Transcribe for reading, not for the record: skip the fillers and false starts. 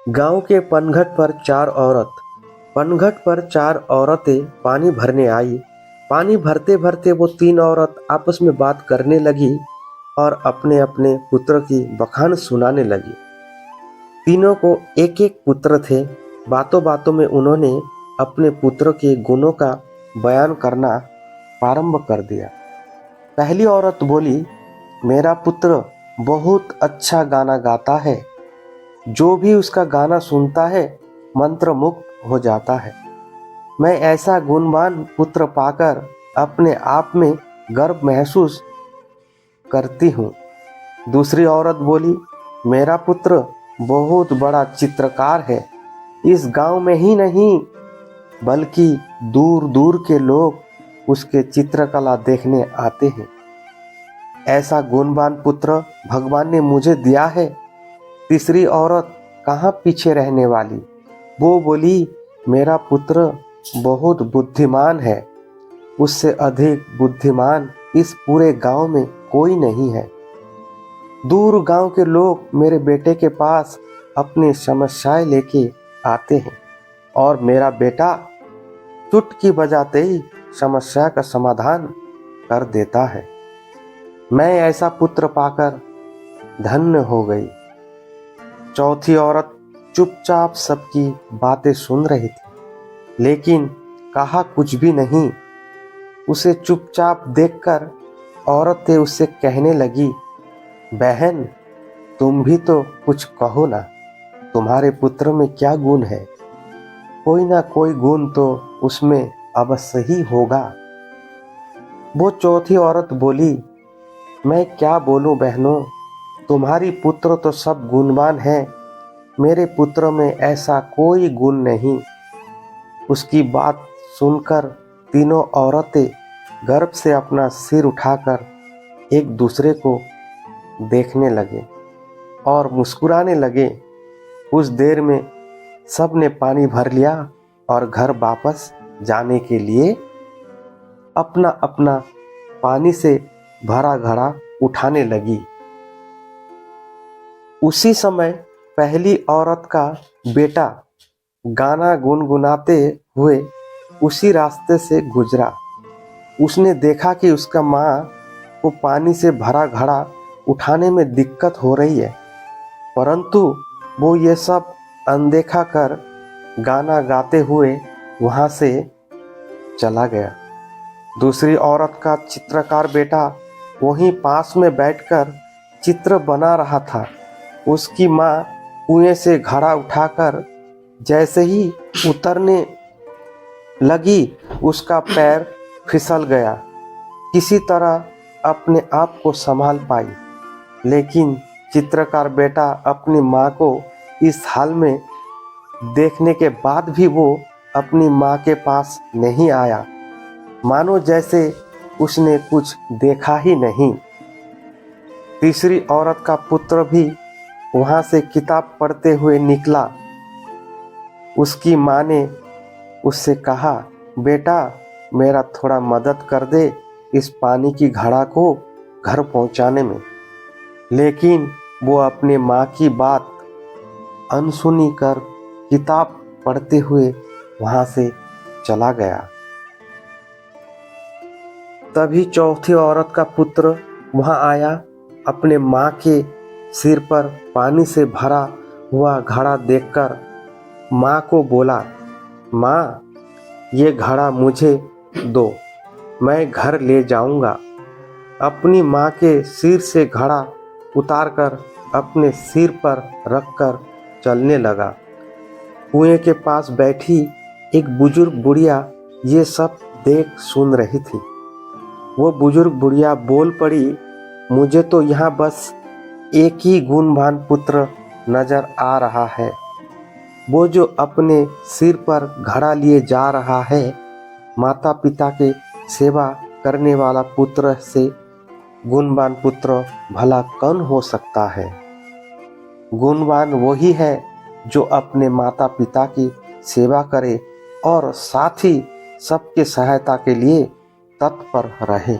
गांव के पनघट पर चार औरतें पानी भरने आई। पानी भरते भरते वो तीन औरत आपस में बात करने लगी और अपने अपने पुत्र की बखान सुनाने लगी। तीनों को एक एक पुत्र थे। बातों बातों में उन्होंने अपने पुत्र के गुणों का बयान करना प्रारंभ कर दिया। पहली औरत बोली, मेरा पुत्र बहुत अच्छा गाना गाता है। जो भी उसका गाना सुनता है मंत्रमुग्ध हो जाता है। मैं ऐसा गुणवान पुत्र पाकर अपने आप में गर्व महसूस करती हूँ। दूसरी औरत बोली, मेरा पुत्र बहुत बड़ा चित्रकार है। इस गांव में ही नहीं बल्कि दूर दूर के लोग उसके चित्रकला देखने आते हैं। ऐसा गुणवान पुत्र भगवान ने मुझे दिया है। तीसरी औरत कहाँ पीछे रहने वाली, वो बोली, मेरा पुत्र बहुत बुद्धिमान है। उससे अधिक बुद्धिमान इस पूरे गांव में कोई नहीं है। दूर गांव के लोग मेरे बेटे के पास अपनी समस्याएं लेके आते हैं और मेरा बेटा चुटकी बजाते ही समस्या का समाधान कर देता है। मैं ऐसा पुत्र पाकर धन्य हो गई। चौथी औरत चुपचाप सबकी बातें सुन रही थी, लेकिन कहा कुछ भी नहीं। उसे चुपचाप देखकर औरतें उससे कहने लगी, बहन तुम भी तो कुछ कहो ना, तुम्हारे पुत्र में क्या गुण है? कोई ना कोई गुण तो उसमें अवश्य ही होगा। वो चौथी औरत बोली, मैं क्या बोलूं बहनों, तुम्हारी पुत्र तो सब गुणवान है, मेरे पुत्र में ऐसा कोई गुण नहीं। उसकी बात सुनकर तीनों औरतें गर्व से अपना सिर उठाकर एक दूसरे को देखने लगे और मुस्कुराने लगे। कुछ देर में सब ने पानी भर लिया और घर वापस जाने के लिए अपना अपना पानी से भरा घड़ा उठाने लगी। उसी समय पहली औरत का बेटा गाना गुनगुनाते हुए उसी रास्ते से गुजरा। उसने देखा कि उसका माँ को पानी से भरा घड़ा उठाने में दिक्कत हो रही है, परंतु वो ये सब अनदेखा कर गाना गाते हुए वहाँ से चला गया। दूसरी औरत का चित्रकार बेटा वहीं पास में बैठकर चित्र बना रहा था। उसकी माँ कुएं से घड़ा उठाकर जैसे ही उतरने लगी, उसका पैर फिसल गया। किसी तरह अपने आप को संभाल पाई, लेकिन चित्रकार बेटा अपनी माँ को इस हाल में देखने के बाद भी वो अपनी माँ के पास नहीं आया, मानो जैसे उसने कुछ देखा ही नहीं। तीसरी औरत का पुत्र भी वहाँ से किताब पढ़ते हुए निकला। उसकी माँ ने उससे कहा, बेटा मेरा थोड़ा मदद कर दे इस पानी की घड़ा को घर पहुँचाने में। लेकिन वो अपने माँ की बात अनसुनी कर किताब पढ़ते हुए वहाँ से चला गया। तभी चौथी औरत का पुत्र वहाँ आया। अपने माँ के सिर पर पानी से भरा हुआ घड़ा देखकर माँ को बोला, माँ ये घड़ा मुझे दो, मैं घर ले जाऊंगा। अपनी माँ के सिर से घड़ा उतारकर अपने सिर पर रखकर चलने लगा। कुएं के पास बैठी एक बुजुर्ग बुढ़िया ये सब देख सुन रही थी। वो बुजुर्ग बुढ़िया बोल पड़ी, मुझे तो यहाँ बस एक ही गुणवान पुत्र नजर आ रहा है। वो जो अपने सिर पर घड़ा लिए जा रहा है, माता पिता के सेवा करने वाला पुत्र से गुणवान पुत्र भला कौन हो सकता है? गुणवान वही है जो अपने माता पिता की सेवा करे और साथ ही सबके सहायता के लिए तत्पर रहे।